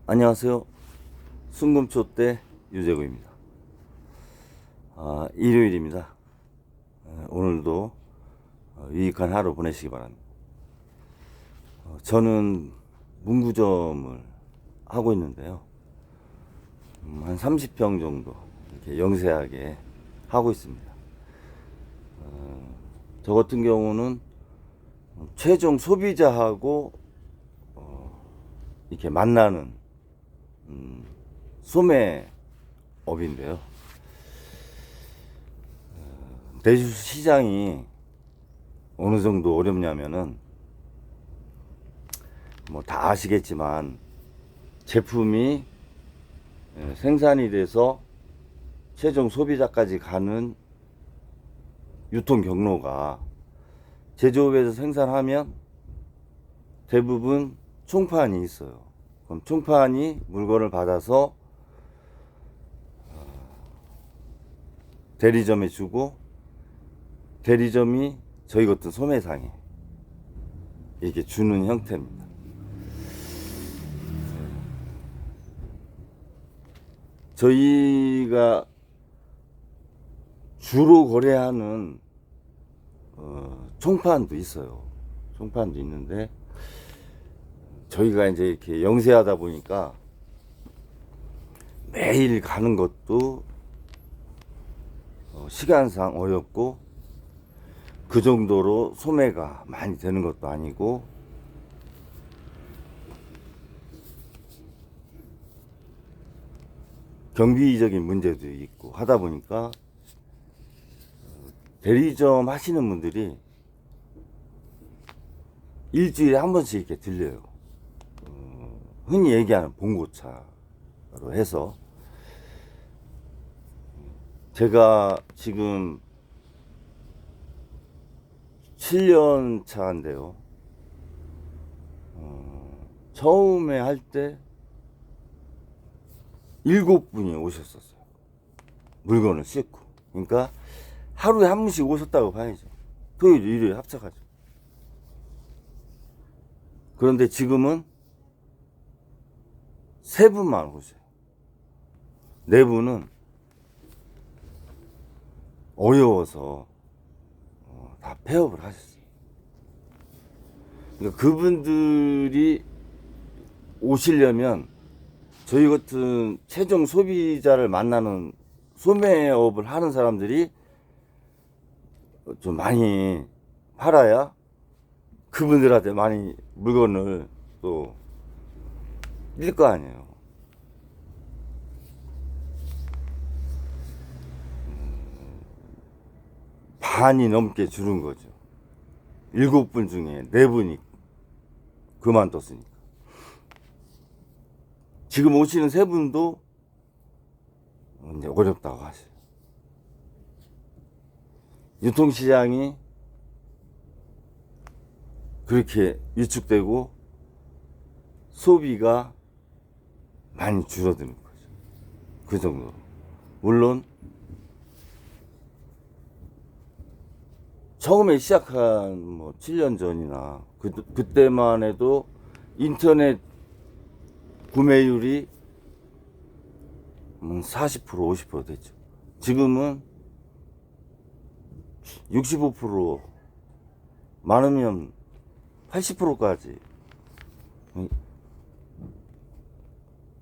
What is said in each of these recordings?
안녕하세요. 순금초대 유재구입니다. 일요일입니다. 오늘도 유익한 하루 보내시기 바랍니다. 저는 문구점을 하고 있는데요. 한 30평 정도 이렇게 영세하게 하고 있습니다. 저 같은 경우는 최종 소비자하고 이렇게 만나는 소매업인데요. 대주 시장이 어느 정도 어렵냐면은 뭐 다 아시겠지만 제품이 생산이 돼서 최종 소비자까지 가는 유통 경로가 제조업에서 생산하면 대부분 총판이 있어요. 그럼 총판이 물건을 받아서 대리점에 주고 대리점이 저희 같은 소매상에 이렇게 주는 형태입니다. 저희가 주로 거래하는 총판도 있어요. 총판도 있는데 저희가 이제 이렇게 영세하다 보니까 매일 가는 것도 시간상 어렵고 그 정도로 소매가 많이 되는 것도 아니고 경비적인 문제도 있고 하다 보니까 대리점 하시는 분들이 일주일에 한 번씩 이렇게 들려요. 흔히 얘기하는 봉고차로 해서 제가 지금 7년 차인데요. 처음에 할 때 7분이 오셨었어요. 물건을 싣고. 그러니까 하루에 한 분씩 오셨다고 봐야죠. 토요일, 일요일 합쳐가지고. 그런데 지금은 3분만 오세요. 4분은 어려워서 다 폐업을 하셨어요. 그러니까 그분들이 오시려면 저희 같은 최종 소비자를 만나는 소매업을 하는 사람들이 좀 많이 팔아야 그분들한테 많이 물건을 또 뛸 거 아니에요. 반이 넘게 줄은 거죠. 7분 중에 4분이 그만뒀으니까. 지금 오시는 3분도 이제 어렵다고 하세요. 유통시장이 그렇게 위축되고 소비가 많이 줄어드는 거죠. 그 정도로. 물론 처음에 시작한 뭐 7년 전이나 그때만 해도 인터넷 구매율이 40% 50% 됐죠. 지금은 65% 많으면 80%까지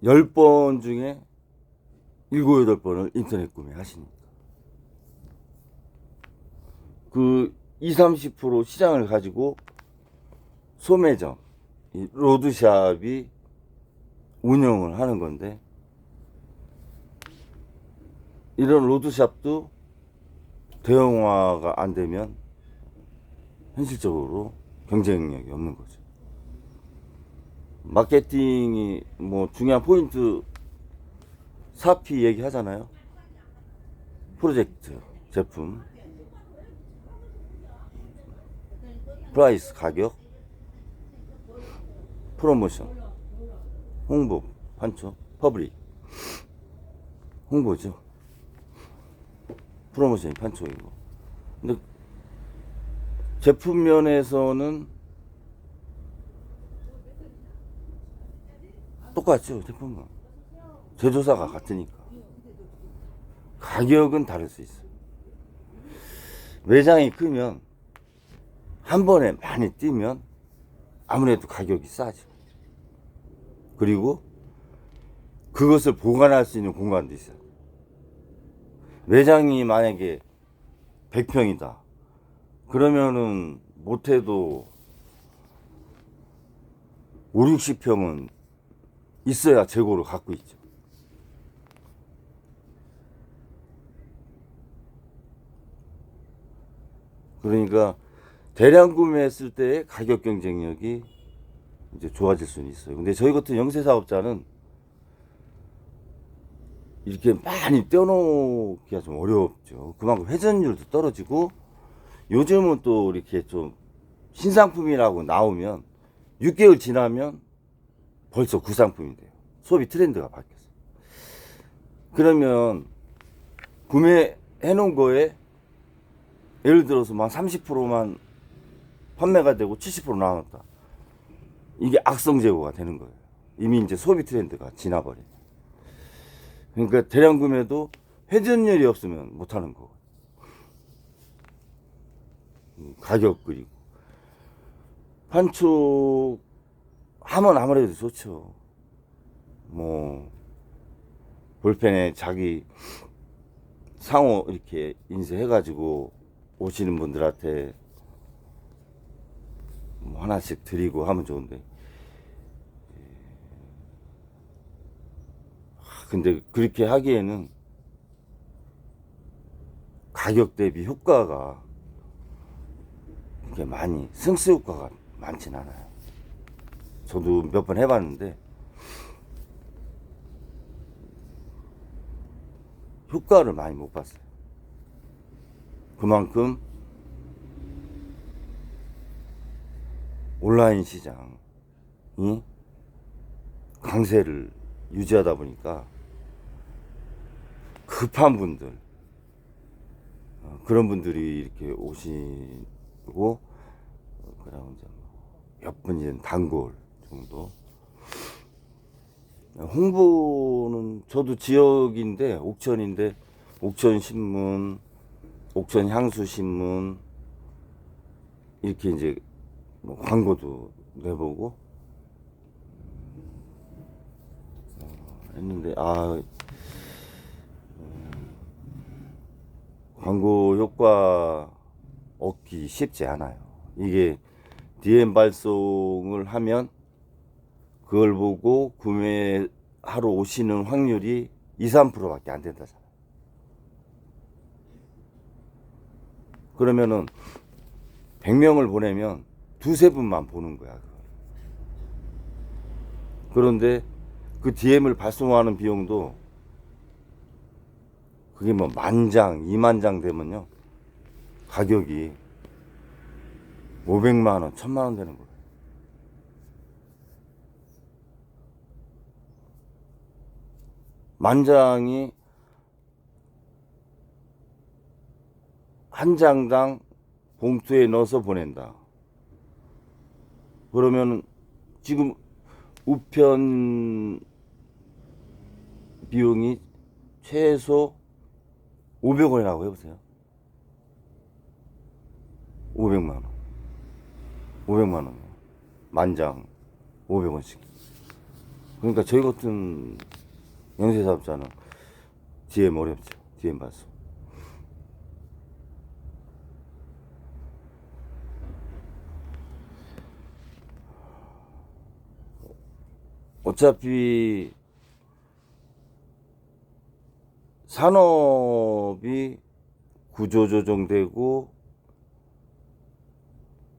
10번 중에 7, 8번을 인터넷 구매 하시니까 그 20, 30% 시장을 가지고 소매점, 로드샵이 운영을 하는 건데 이런 로드샵도 대형화가 안 되면 현실적으로 경쟁력이 없는 거죠. 마케팅이 뭐 중요한 포인트 4P 얘기 하잖아요. 프로젝트, 제품, 프라이스, 가격, 프로모션, 홍보, 판촉, 퍼블릭. 홍보죠. 프로모션이 판촉이고. 근데 제품 면에서는 똑같죠. 제품은 제조사가 같으니까 가격은 다를 수 있어요. 매장이 크면 한 번에 많이 뛰면 아무래도 가격이 싸죠. 그리고 그것을 보관할 수 있는 공간도 있어요. 매장이 만약에 100평이다 그러면은 못해도 5, 60평은 있어야 재고를 갖고 있죠. 그러니까 대량 구매했을 때 가격 경쟁력이 이제 좋아질 수는 있어요. 근데 저희 같은 영세 사업자는 이렇게 많이 떼어놓기가 좀 어렵죠. 그만큼 회전율도 떨어지고 요즘은 또 이렇게 좀 신상품이라고 나오면 6개월 지나면 벌써 구상품이 돼요. 소비 트렌드가 바뀌었어요. 그러면 구매해 놓은 거에 예를 들어서 만 30%만 판매가 되고 70% 나왔다. 이게 악성 재고가 되는 거예요. 이미 이제 소비 트렌드가 지나버려요. 그러니까 대량 구매도 회전율이 없으면 못하는 거고. 가격 그리고 판촉 하면 아무래도 좋죠. 뭐 볼펜에 자기 상호 이렇게 인쇄해가지고 오시는 분들한테 뭐 하나씩 드리고 하면 좋은데, 근데 그렇게 하기에는 가격 대비 효과가 이렇게 많이 승수 효과가 많진 않아요. 저도 몇 번 해봤는데 효과를 많이 못 봤어요. 그만큼 온라인 시장이 강세를 유지하다 보니까 급한 분들, 그런 분들이 이렇게 오시고, 그다음 이제 몇 분이든 단골 정도. 홍보는 저도 지역인데 옥천인데 옥천 신문, 옥천 향수 신문 이렇게 이제 뭐 광고도 내보고 했는데 광고 효과 얻기 쉽지 않아요. 이게 DM 발송을 하면 그걸 보고 구매하러 오시는 확률이 2, 3%밖에 안 된다잖아요. 그러면은 100명을 보내면 두세 분만 보는 거야. 그런데 그 DM을 발송하는 비용도 그게 뭐 10,000장, 20,000장 되면요 가격이 500만 원, 1,000만 원 되는 거예요. 만장이 한 장당 봉투에 넣어서 보낸다. 그러면 지금 우편 비용이 최소 500원이라고 해보세요. 500만 원. 500만 원. 만장 500원씩. 그러니까 저희 같은 영세사업자는 DM 어렵죠. DM 발송. 어차피 산업이 구조조정되고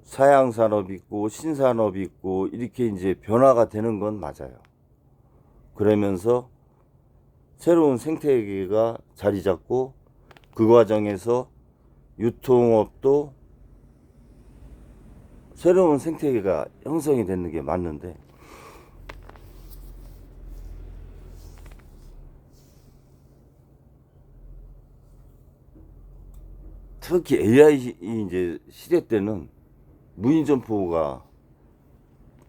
사양산업 있고 신산업 있고 이렇게 이제 변화가 되는 건 맞아요. 그러면서 새로운 생태계가 자리 잡고 그 과정에서 유통업도 새로운 생태계가 형성이 되는 게 맞는데, 특히 AI 이제 시대 때는 무인점포가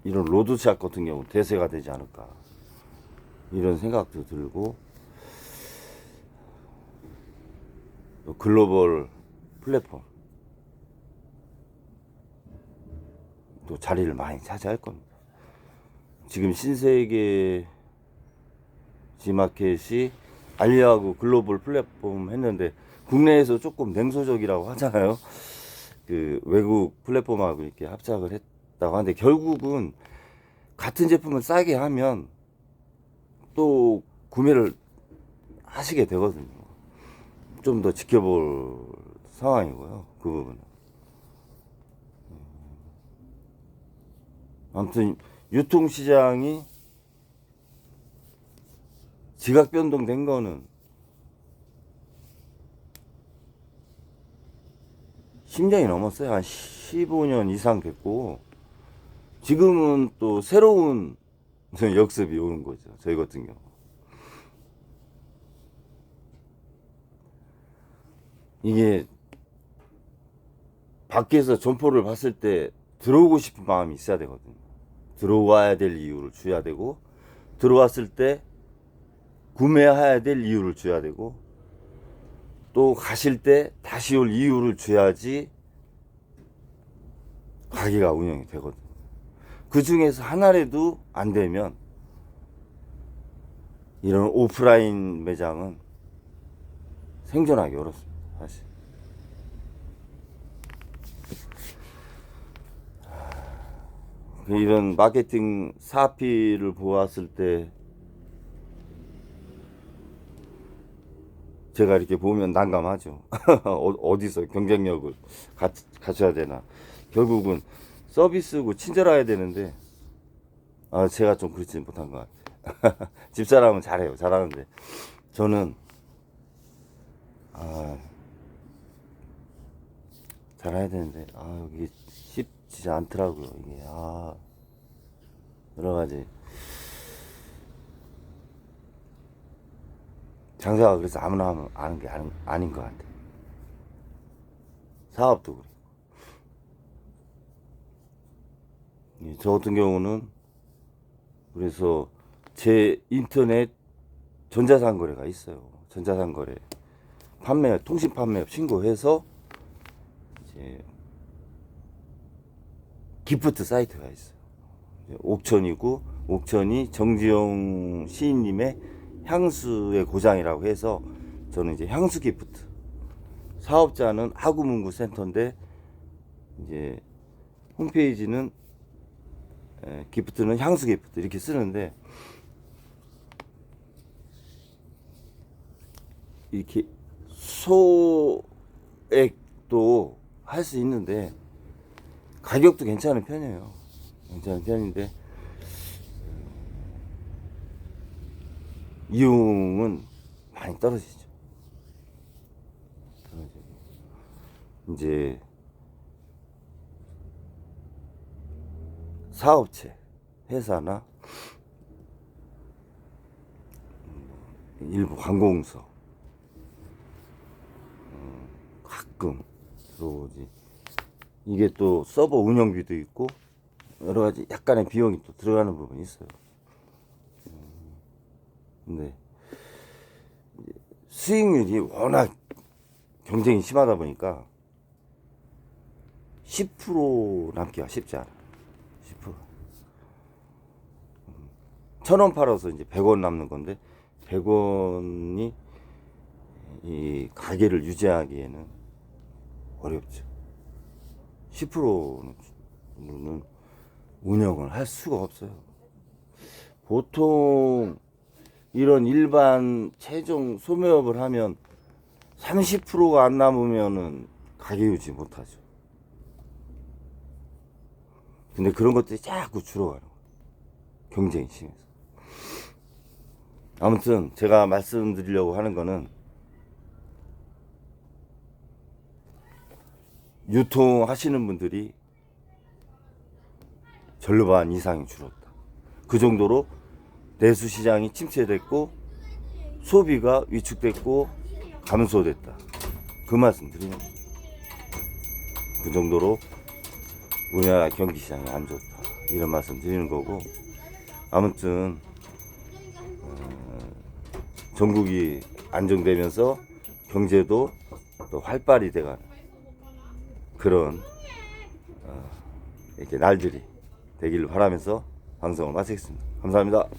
이런 로드샵 같은 경우 대세가 되지 않을까. 이런 생각도 들고, 또 글로벌 플랫폼 또 자리를 많이 차지할 겁니다. 지금 신세계 지마켓이 알리하고 글로벌 플랫폼 했는데 국내에서 조금 냉소적이라고 하잖아요. 그 외국 플랫폼하고 이렇게 합작을 했다고 하는데, 결국은 같은 제품을 싸게 하면 또 구매를 하시게 되거든요. 좀 더 지켜볼 상황이고요, 그 부분은. 아무튼 유통시장이 지각 변동된 거는 10년이 넘었어요. 한 15년 이상 됐고, 지금은 또 새로운 역습이 오는 거죠, 저희 같은 경우. 이게 밖에서 점포를 봤을 때 들어오고 싶은 마음이 있어야 되거든요. 들어와야 될 이유를 줘야 되고, 들어왔을 때 구매해야 될 이유를 줘야 되고, 또 가실 때 다시 올 이유를 줘야지 가게가 운영이 되거든요. 그 중에서 하나라도 안 되면 이런 오프라인 매장은 생존하기 어렵습니다, 사실. 이런 마케팅 사업비를 보았을 때 제가 이렇게 보면 난감하죠. 어디서 경쟁력을 갖춰야 되나. 결국은 서비스고 친절해야 되는데, 제가 좀 그렇지 못한 것 같아요. 집사람은 잘해요. 잘하는데 저는 잘해야 되는데 이게 쉽지 않더라고요. 이게 여러 가지 장사가, 그래서 아무나 하면 아는 게 아닌 것 같아요. 사업도 그래요. 저 같은 경우는 그래서 제 인터넷 전자상거래가 있어요. 전자상거래 판매업, 통신 판매업 신고해서 이제 기프트 사이트가 있어요. 옥천이고, 옥천이 정지용 시인님의 향수의 고장이라고 해서 저는 이제 향수 기프트, 사업자는 하구문구 센터인데 이제 홈페이지는 기프트는 향수 기프트 이렇게 쓰는데, 이렇게 소액도 할 수 있는데 가격도 괜찮은 편이에요. 괜찮은 편인데 이용은 많이 떨어지죠. 이제 사업체, 회사나 일부 관공서 가끔 들어오지. 이게 또 서버 운영비도 있고 여러 가지 약간의 비용이 또 들어가는 부분이 있어요. 근데 수익률이 워낙 경쟁이 심하다 보니까 10% 남기가 쉽지 않아. 10%. 1,000원 팔아서 이제 100원 남는 건데, 100원이 이 가게를 유지하기에는 어렵죠. 10%는 운영을 할 수가 없어요. 보통 이런 일반 최종 소매업을 하면 30%가 안 남으면은 가게 유지 못하죠. 근데 그런 것들이 자꾸 줄어가는 거예요. 경쟁이 심해서. 아무튼 제가 말씀드리려고 하는 거는, 유통하시는 분들이 절반 이상이 줄었다. 그 정도로 내수시장이 침체됐고 소비가 위축됐고 감소됐다. 그 말씀 드리는 거예요. 그 정도로 우리나라 경기시장이 안 좋다. 이런 말씀 드리는 거고, 아무튼 전국이 안정되면서 경제도 또 활발히 돼가는 그런 이렇게 날들이 되기를 바라면서 방송을 마치겠습니다. 감사합니다.